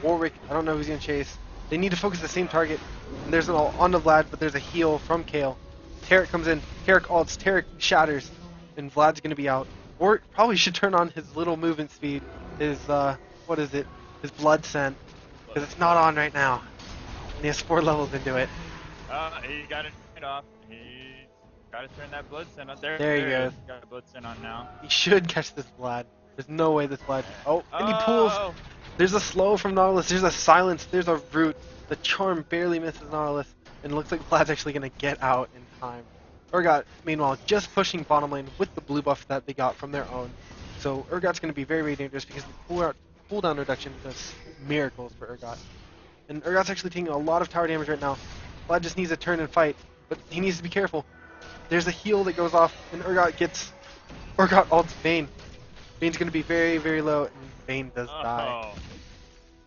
Speaker 2: Warwick, I don't know who's gonna chase. They need to focus the same target. And there's an ult onto Vlad, but there's a heal from Kale. Tarek comes in. Tarek ults. Tarek shatters, and Vlad's gonna be out. Warwick probably should turn on his little movement speed. His what is it? His blood scent, because it's not on right now. And he has 4 levels into it.
Speaker 1: He got it right off. He got to turn that blood scent on. There
Speaker 2: he goes.
Speaker 1: Got a blood scent on now.
Speaker 2: He should catch this Vlad. There's no way this Vlad. Oh, and he pulls. There's a slow from Nautilus. There's a silence. There's a root. The charm barely misses Nautilus, and it looks like Vlad's actually gonna get out in time. Urgot, meanwhile, just pushing bottom lane with the blue buff that they got from their own. So Urgot's gonna be very, very dangerous because the cooldown reduction does miracles for Urgot. And Urgot's actually taking a lot of tower damage right now. Vlad just needs to turn and fight, but he needs to be careful. There's a heal that goes off, and Urgot ults Vayne. Vayne's gonna be very, very low, and Vayne does die.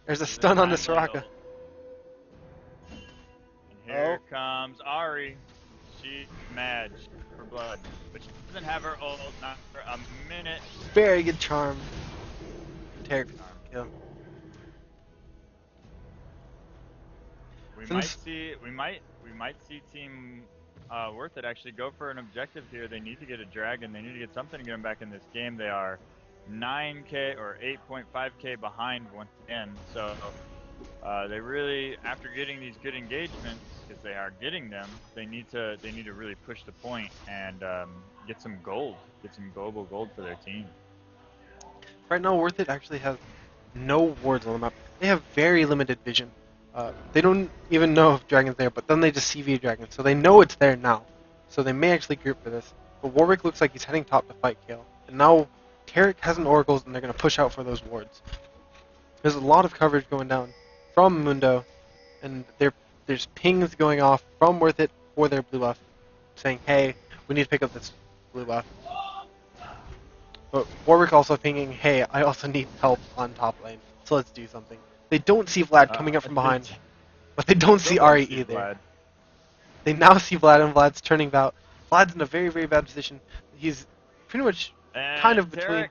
Speaker 2: There's a stun on the Soraka.
Speaker 1: And here comes Ari. She's mad for blood, but she doesn't have her ult, not for a minute.
Speaker 2: Very good charm. Tarek kill.
Speaker 1: We might see Team Worth It actually go for an objective here. They need to get a dragon. They need to get something to get them back in this game. They are 9k or 8.5k behind once again. So they really, after getting these good engagements, because they are getting them, they need to really push the point and get some gold, get some global gold for their team.
Speaker 2: Right now, Worth It actually has no wards on the map. They have very limited vision. They don't even know if Dragon's there, but then they just CV a Dragon, so they know it's there now. So they may actually group for this. But Warwick looks like he's heading top to fight Kale. And now Tarek has an Oracles, and they're going to push out for those wards. There's a lot of coverage going down from Mundo, and there's pings going off from Worth It for their blue buff, saying, hey, we need to pick up this blue buff. But Warwick also pinging, hey, I also need help on top lane, so let's do something. They don't see Vlad coming up from behind, but they don't see Ari either.
Speaker 1: Vlad.
Speaker 2: They now see Vlad, and Vlad's turning about. Vlad's in a very, very bad position. He's pretty much kind of between.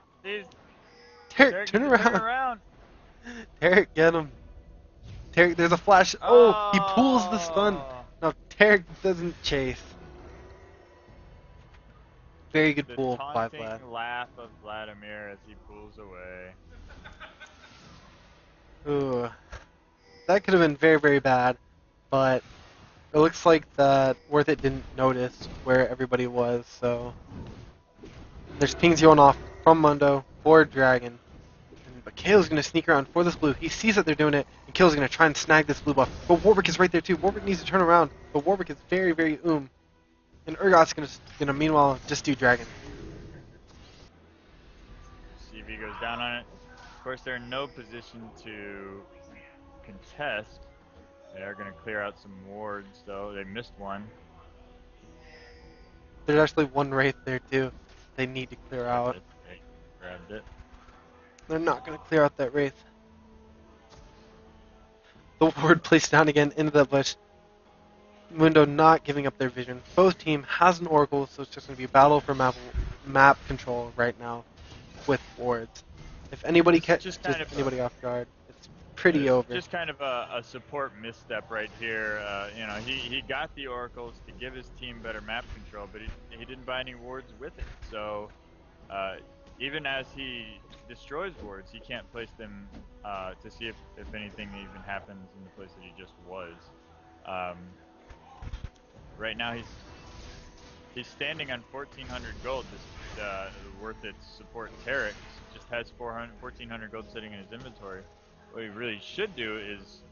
Speaker 2: Tarek, turn around. Tarek, get him. Tarek, there's a flash. Oh, he pulls the stun. Now Tarek doesn't chase. Very good pull by Vlad.
Speaker 1: The laugh of Vladimir as he pulls away.
Speaker 2: Ooh, that could have been very, very bad, but it looks like that Worth It didn't notice where everybody was, so there's pings going off from Mundo for Dragon. But Kale's going to sneak around for this blue. He sees that they're doing it, and Kale's going to try and snag this blue buff. But Warwick is right there too. Warwick needs to turn around, but Warwick is very, very And Urgot's going to meanwhile just do Dragon.
Speaker 1: CV goes down on it. Of course, they're in no position to contest. They are going to clear out some wards, though. They missed one.
Speaker 2: There's actually one Wraith there, too. They need to clear out.
Speaker 1: They grabbed it.
Speaker 2: They're not going to clear out that Wraith. The ward placed down again into the bush. Mundo not giving up their vision. Both team has an Oracle, so it's just going to be a battle for map control right now with wards. If anybody catches anybody off guard, it's pretty over.
Speaker 1: Just kind of a support misstep right here. You know, he got the Oracles to give his team better map control, but he didn't buy any wards with it. So even as he destroys wards, he can't place them to see if anything even happens in the place that he just was. Um, right now he's standing on 1,400 gold. This worth its support. Tarek just has 1,400 gold sitting in his inventory. What he really should do is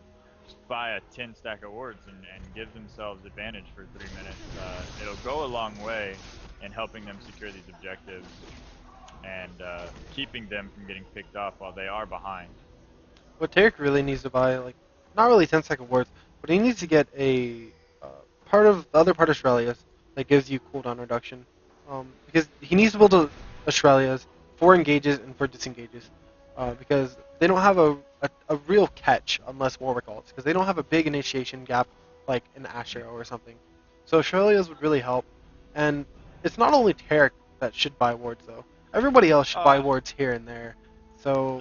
Speaker 1: just buy a 10 stack of wards and give themselves advantage for 3 minutes. It'll go a long way in helping them secure these objectives and keeping them from getting picked off while they are behind.
Speaker 2: What Tarek really needs to buy, like, not really 10-second wards, but he needs to get a uh, part of the other part of Australia's that gives you cooldown reduction. Because he needs to build Australia's for engages and for disengages. Because they don't have a real catch unless Warwick ults. Because they don't have a big initiation gap like an Asher or something. So Australia's would really help. And it's not only Tarek that should buy wards, though. Everybody else should buy wards here and there. So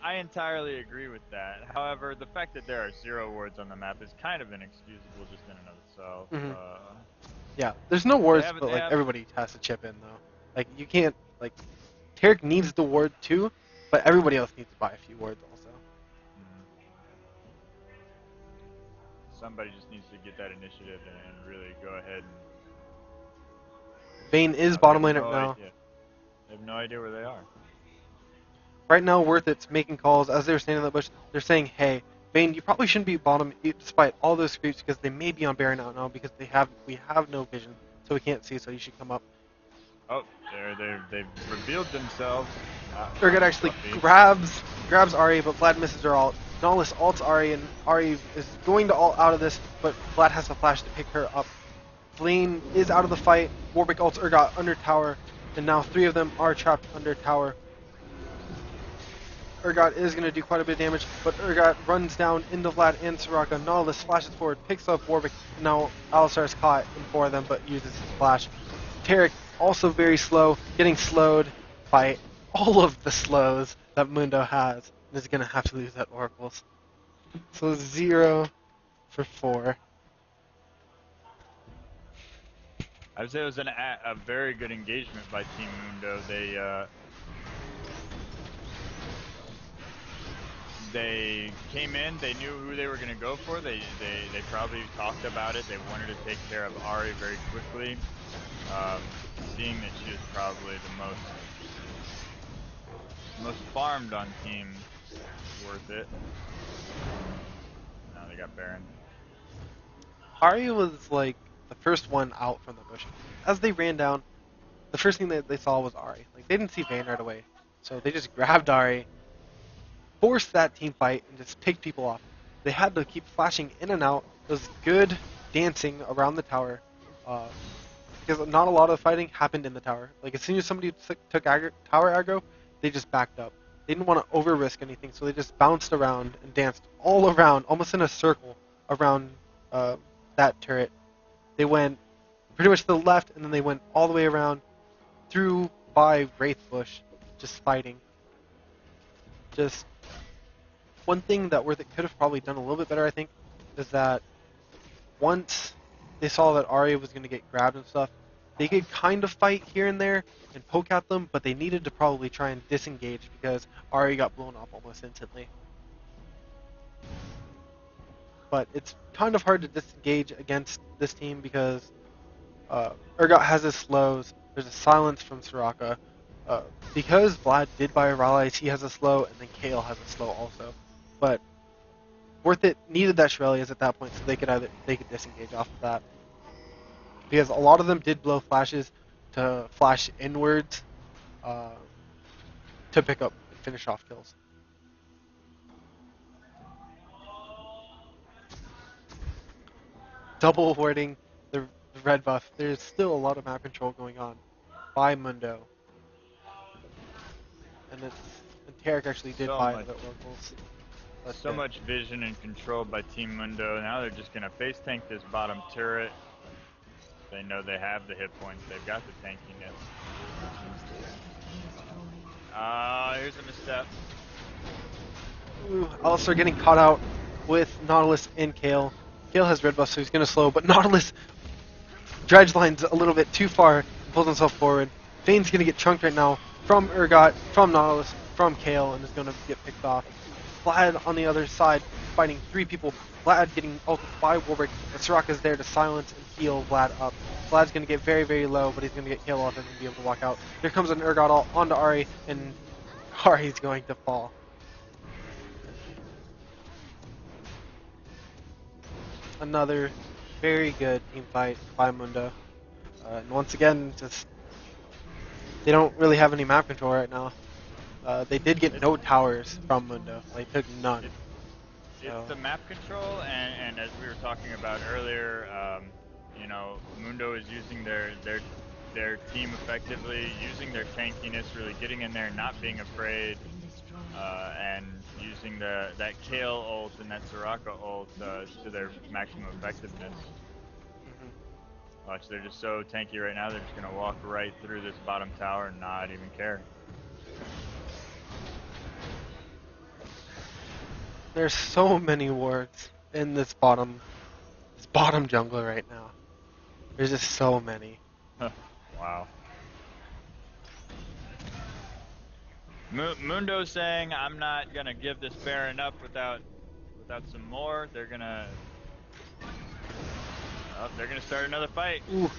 Speaker 1: I entirely agree with that. However, the fact that there are 0 wards on the map is kind of inexcusable just in and of itself.
Speaker 2: Mm-hmm. Yeah, there's no wards, but like everybody has to chip in though. Like you can't like Tarek needs the ward too, but everybody else needs to buy a few wards also.
Speaker 1: Somebody just needs to get that initiative and really go ahead and.
Speaker 2: Vayne is bottom lane right now.
Speaker 1: I have no idea where they are.
Speaker 2: Right now, Worth It's making calls as they're standing in the bush. They're saying, "Hey, Vayne, you probably shouldn't be bottom despite all those creeps because they may be on Baron out now because we have no vision, so we can't see. So you should come up."
Speaker 1: Oh, they've revealed themselves.
Speaker 2: Urgot actually grabs Ahri, but Vlad misses her ult. Nautilus ults Ahri, and Ahri is going to ult out of this, but Vlad has to flash to pick her up. Vayne is out of the fight. Warwick ults Urgot under tower, and now 3 of them are trapped under tower. Urgot is going to do quite a bit of damage, but Urgot runs down into Vlad and Soraka. Nautilus flashes forward, picks up Warwick. Now Alistar is caught in 4 of them, but uses his flash. Tarek, also very slow, getting slowed by all of the slows that Mundo has, and is going to have to lose that Oracles. So 0 for 4.
Speaker 1: I would say it was a very good engagement by Team Mundo. They came in, they knew who they were going to go for, they probably talked about it, they wanted to take care of Ahri very quickly, seeing that she was probably the most farmed on team, worth it. Now they got Baron.
Speaker 2: Ahri was like the first one out from the bush. As they ran down, the first thing that they saw was Ahri. Like they didn't see Vayne right away, so they just grabbed Ahri, forced that team fight, and just picked people off. They had to keep flashing in and out. It was good dancing around the tower, because not a lot of fighting happened in the tower. Like as soon as somebody took tower aggro, they just backed up. They didn't want to over-risk anything, so they just bounced around and danced all around, almost in a circle around that turret. They went pretty much to the left, and then they went all the way around, through by Wraith Bush, just fighting. Just one thing that Worth It could have probably done a little bit better, I think, is that once they saw that Ahri was going to get grabbed and stuff, they could kind of fight here and there and poke at them, but they needed to probably try and disengage because Ahri got blown up almost instantly. But it's kind of hard to disengage against this team because Urgot has his slows. There's a silence from Soraka. Because Vlad did buy Rallies, he has a slow, and then Kale has a slow also. But Worth It needed that Shurelya's at that point, so they could disengage off of that. Because a lot of them did blow flashes to flash inwards to pick up and finish off kills. Double warding the red buff. There's still a lot of map control going on by Mundo. And Tarek actually did buy the oracles.
Speaker 1: So much vision and control by Team Mundo. Now they're just going to face tank this bottom turret. They know they have the hit points. They've got the tankiness. Here's a misstep.
Speaker 2: Ooh, Alistar getting caught out with Nautilus and Kale. Kale has red buff, so he's going to slow, but Nautilus dredge lines a little bit too far and pulls himself forward. Vayne's going to get chunked right now. from Urgot, from Nautilus, from Kale, and is going to get picked off. Vlad on the other side, fighting 3 people. Vlad getting ulted by Warwick, but Soraka's there to silence and heal Vlad up. Vlad's going to get very, very low, but he's going to get Kale off and be able to walk out. Here comes an Urgot ult onto Ari, and Ari's going to fall. Another very good team fight by Mundo. And once again, just they don't really have any map control right now. They did get no towers from Mundo. They took none.
Speaker 1: It's the map control, and as we were talking about earlier, you know, Mundo is using their team effectively, using their tankiness, really getting in there, not being afraid, and using that Kale ult and that Soraka ult to their maximum effectiveness. Watch, they're just so tanky right now, they're just going to walk right through this bottom tower and not even care.
Speaker 2: There's so many wards in this bottom jungle right now. There's just so many.
Speaker 1: Wow. Mundo's saying, I'm not going to give this Baron up without some more. They're going to start another fight.
Speaker 2: Ooh.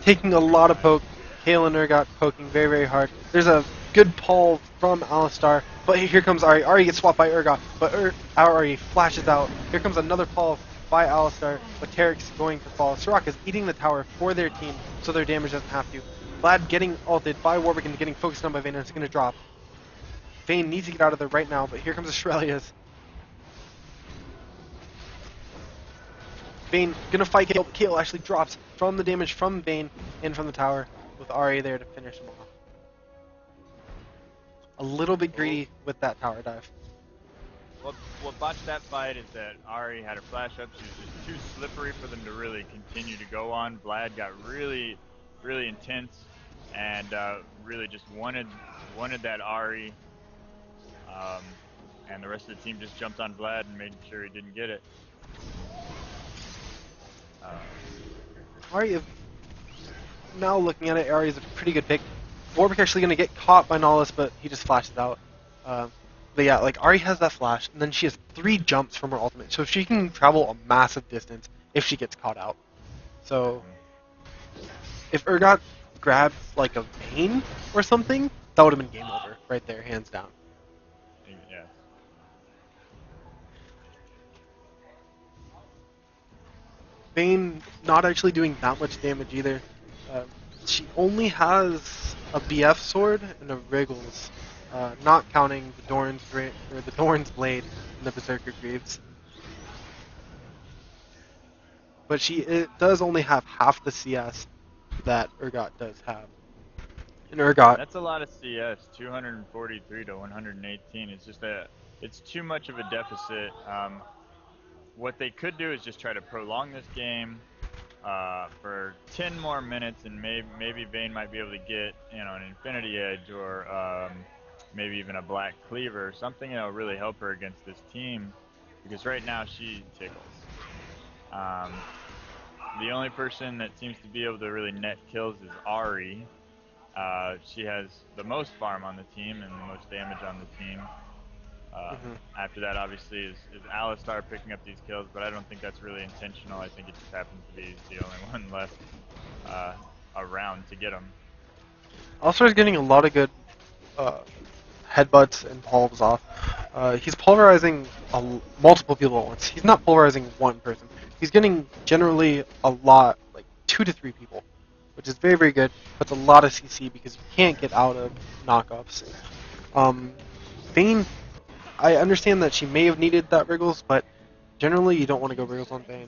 Speaker 2: Taking a lot of poke. Kale and Urgot poking very, very hard. There's a good pull from Alistar, but here comes Ari. Ari gets swapped by Urgot, but Ari flashes out. Here comes another pull by Alistar, but Tarek's going to fall. Soraka's eating the tower for their team, so their damage doesn't have to. Vlad getting ulted by Warwick and getting focused on by Vayne, and it's going to drop. Vayne needs to get out of there right now, but here comes Australia's. Vayne gonna fight Kale. Kale actually drops from the damage from Vayne and from the tower, with Ari there to finish him off. A little bit greedy with that tower dive.
Speaker 1: What botched that fight is that Ari had her flash up. She was just too slippery for them to really continue to go on. Vlad got really, really intense and really just wanted that Ari. And the rest of the team just jumped on Vlad and made sure he didn't get it.
Speaker 2: Ari, now looking at it, Ari is a pretty good pick. Warwick actually going to get caught by Nautilus, but he just flashes out. But yeah, like Ari has that flash, and then she has 3 jumps from her ultimate, so she can travel a massive distance if she gets caught out. So if Urgot grabbed like a Vayne or something, that would have been game over right there, hands down.
Speaker 1: Yeah.
Speaker 2: Vayne not actually doing that much damage either. She only has a BF sword and a Wriggles, not counting the Doran's Blade and the Berserker Greaves. But it does only have half the CS that Urgot does have. And Urgot...
Speaker 1: That's a lot of CS, 243 to 118. It's just it's too much of a deficit. What they could do is just try to prolong this game for 10 more minutes, and maybe Vayne might be able to get, you know, an Infinity Edge or maybe even a Black Cleaver or something that'll really help her against this team, because right now she tickles. The only person that seems to be able to really net kills is Ari. She has the most farm on the team and the most damage on the team. After that, obviously, is Alistar picking up these kills, but I don't think that's really intentional. I think it just happens to be the only one left around to get him.
Speaker 2: Alistar's getting a lot of good headbutts and pulls off. He's pulverizing multiple people at once. He's not pulverizing one person. He's getting generally a lot, like 2 to 3 people, which is very, very good. But it's a lot of CC because you can't get out of knockups. Vayne, I understand that she may have needed that Wriggles, but generally you don't want to go Wriggles on Vayne.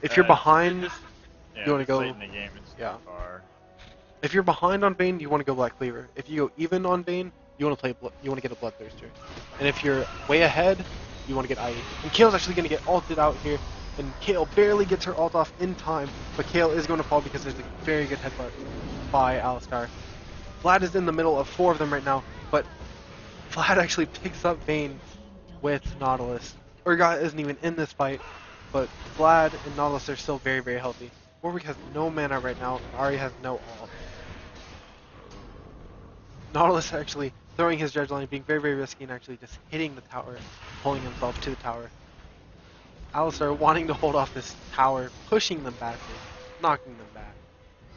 Speaker 2: If you're behind, you want to go.
Speaker 1: Late in the game, it's too far.
Speaker 2: If you're behind on Vayne, you want to go Black Cleaver. If you go even on Vayne, you want to get a Bloodthirster. And if you're way ahead, you want to get IE. And Kale's actually going to get ulted out here, and Kale barely gets her ult off in time, but Kale is going to fall because there's a very good headbutt by Alistar. Vlad is in the middle of 4 of them right now, but Vlad actually picks up Vayne with Nautilus. Urgot isn't even in this fight, but Vlad and Nautilus are still very, very healthy. Warwick has no mana right now, and Ari has no ult. Nautilus actually throwing his dredge line, being very, very risky, and actually just hitting the tower, pulling himself to the tower. Alistar wanting to hold off this tower, pushing them backwards, knocking them back,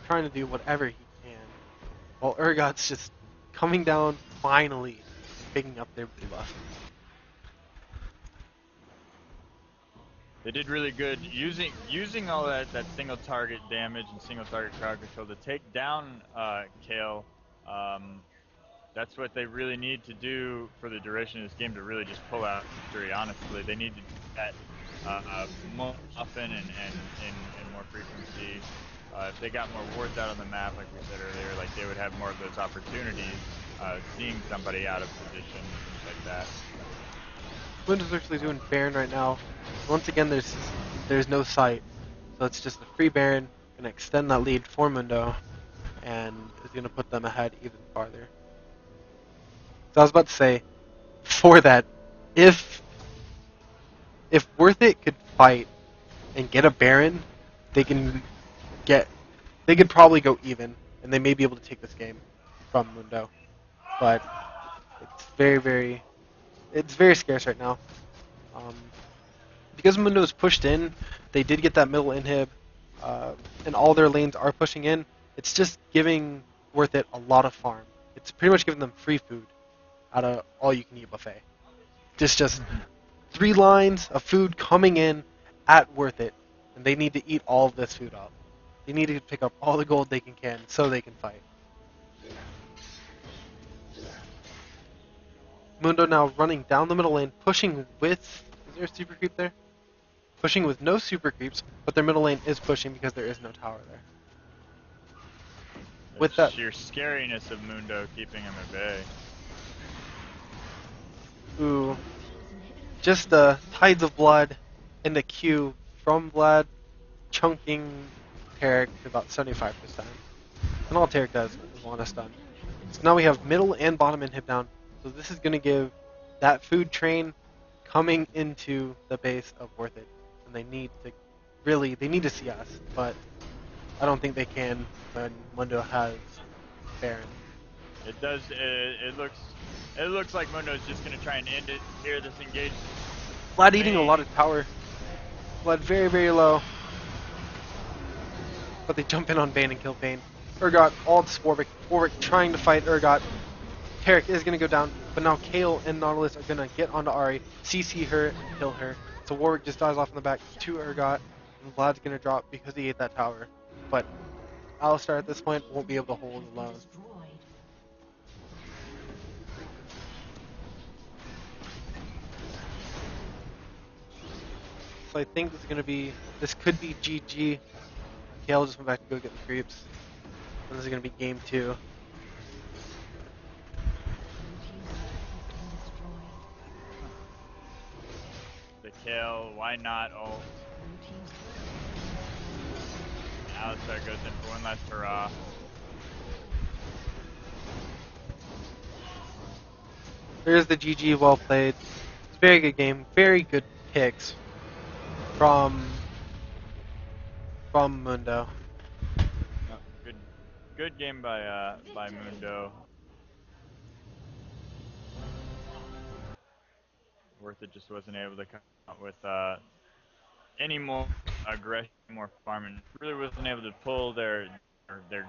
Speaker 2: trying to do whatever he can, while Urgot's just coming down, finally picking up their blue buff.
Speaker 1: They did really good using all that single target damage and single target crowd control to take down Kale. Um, that's what they really need to do for the duration of this game to really just pull out victory. Honestly, they need to do that more often and more frequency. If they got more wards out on the map, like we said earlier, like they would have more of those opportunities, seeing somebody out of position, things like that.
Speaker 2: Mundo's actually doing Baron right now. Once again, there's no sight, so it's just a free Baron, gonna extend that lead for Mundo, and is gonna put them ahead even farther. So I was about to say, for that, if Worth It could fight and get a Baron, they can get they could probably go even, and they may be able to take this game from Mundo. But it's very scarce right now. Um, because Mundo is pushed in, they did get that middle inhib, and all their lanes are pushing in. It's just giving Worth It a lot of farm. It's pretty much giving them free food out of all-you-can-eat buffet. Just 3 lines of food coming in at Worth It, and they need to eat all of this food up. They need to pick up all the gold they can so they can fight. Mundo now running down the middle lane, pushing with... Is there a super creep there? Pushing with no super creeps, but their middle lane is pushing because there is no tower there.
Speaker 1: The
Speaker 2: With that...
Speaker 1: sheer scariness of Mundo keeping him at bay.
Speaker 2: Ooh. Just the Tides of Blood in the queue from Vlad, chunking Tarek to about 75%. And all Tarek does is want to stun. So now we have middle and bottom inhib down. So this is going to give that food train coming into the base of Worth It. And they need to see us. But I don't think they can when Mundo has Baron.
Speaker 1: It does. It looks like Mundo's just gonna try and end it here. This engagement.
Speaker 2: Vlad eating a lot of tower. Vlad very, very low. But they jump in on Vayne and kill Vayne. Urgot ults Warwick. Warwick trying to fight Urgot. Tarek is going to go down, but now Kale and Nautilus are going to get onto Ahri, CC her, and kill her. So Warwick just dies off in the back to Urgot, and Vlad's going to drop because he ate that tower. But Alistar at this point won't be able to hold alone. So I think this could be GG. Kale just went back to go get the creeps. And this is going to be game 2.
Speaker 1: The kill. Why not ult? Alistar goes in for one last hurrah.
Speaker 2: There's the GG, well played. It's a very good game, very good picks from Mundo.
Speaker 1: No, good game by Mundo. Worth It just wasn't able to come out with any more aggression, more farming. Really wasn't able to pull their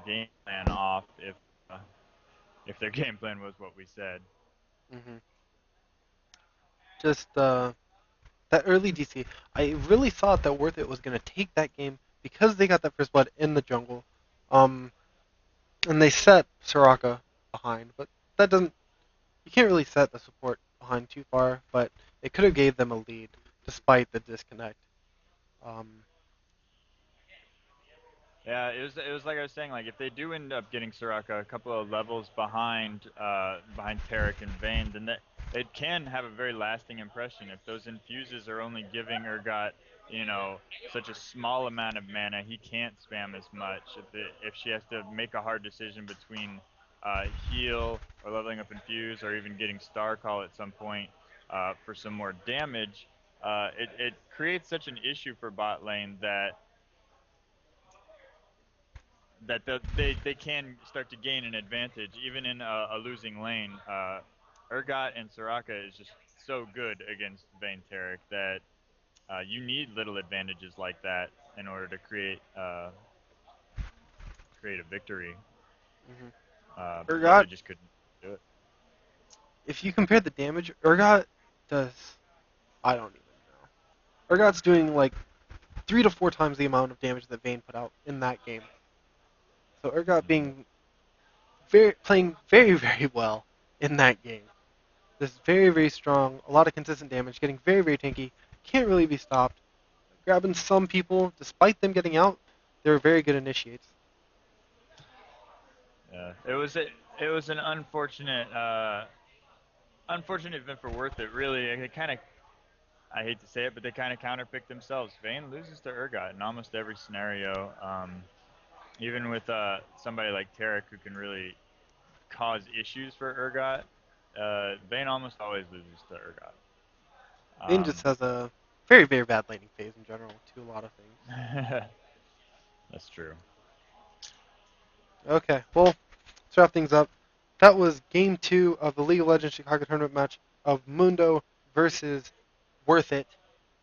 Speaker 1: game plan off if their game plan was what we said.
Speaker 2: Hmm Just that early DC, I really thought that Worth It was gonna take that game because they got that first blood in the jungle, um, and they set Soraka behind. But that doesn't. You can't really set the support behind too far. But it could have gave them a lead despite the disconnect. Um,
Speaker 1: Yeah, it was like I was saying, like if they do end up getting Soraka a couple of levels behind Tarek and Vayne, then that it can have a very lasting impression. If those infuses are only giving Urgot, such a small amount of mana, he can't spam as much. If she has to make a hard decision between heal or leveling up infuse or even getting Star Call at some point for some more damage, it creates such an issue for bot lane that they can start to gain an advantage even in a losing lane. Urgot and Soraka is just so good against Vayne Taric that you need little advantages like that in order to create a victory.
Speaker 2: Hmm.
Speaker 1: But yeah, they
Speaker 2: Urgot,
Speaker 1: just couldn't do it.
Speaker 2: if you compare the damage, Urgot does. I don't even know. Urgot's doing like 3 to 4 times the amount of damage that Vayne put out in that game. So Urgot
Speaker 1: Hmm.
Speaker 2: being playing very very well in that game. Just very very strong, a lot of consistent damage, getting very very tanky. Can't really be stopped. Grabbing some people, despite them getting out, they're very good initiates.
Speaker 1: Yeah, it was an unfortunate event for Worth It. Really, it kind of I hate to say it, but they kind of counterpick themselves. Vayne loses to Urgot in almost every scenario. Even with somebody like Tarek who can really cause issues for Urgot, Vayne almost always loses to Urgot.
Speaker 2: Vayne
Speaker 1: Um,
Speaker 2: just has a very very bad laning phase in general to a lot of things.
Speaker 1: that's true.
Speaker 2: Okay, well, let's wrap things up. That was game 2 of the League of Legends Chicago tournament match of Mundo versus Worth It,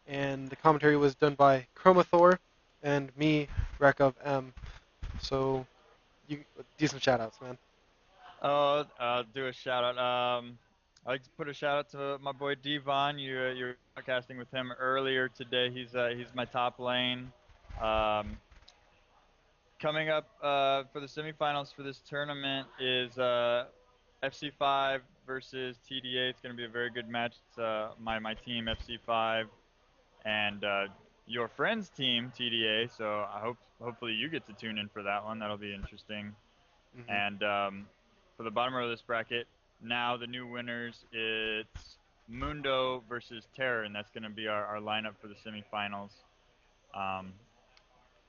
Speaker 2: and the commentary was done by Cromathor and me, Reckofm. So you do some shoutouts, man.
Speaker 1: Oh, do a shout out. I'd like to put a shout out to my boy Devon. You were podcasting with him earlier today. He's my top lane. Um, Coming up for the semifinals for this tournament is FC5 versus TDA. It's going to be a very good match. It's my team FC5 and your friend's team TDA. So hopefully you get to tune in for that one. That'll be interesting.
Speaker 2: Hmm.
Speaker 1: And for the bottom row of this bracket, now the new winners, it's Mundo versus Terror, and that's going to be our lineup for the semifinals. Um,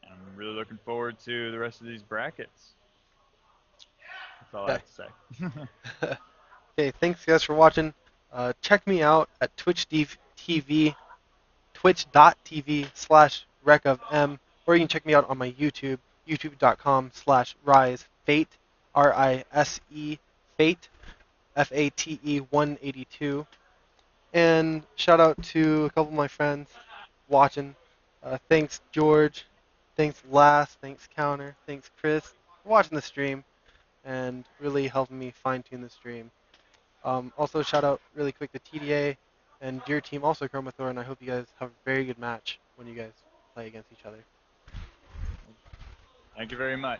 Speaker 1: and I'm really looking forward to the rest of these brackets. That's all I
Speaker 2: Okay.
Speaker 1: have to say.
Speaker 2: Okay, thanks guys for watching. Check me out at TV, twitch.tv/recofm, or you can check me out on my YouTube, youtube.com/rise fate, RISE fate, FATE 182. And shout out to a couple of my friends watching. Thanks George, thanks Last, thanks Counter, thanks Chris for watching the stream and really helping me fine tune the stream. Also, shout out really quick to TDA and your team, also Chromathor, and I hope you guys have a very good match when you guys play against each other.
Speaker 1: Thank you very much.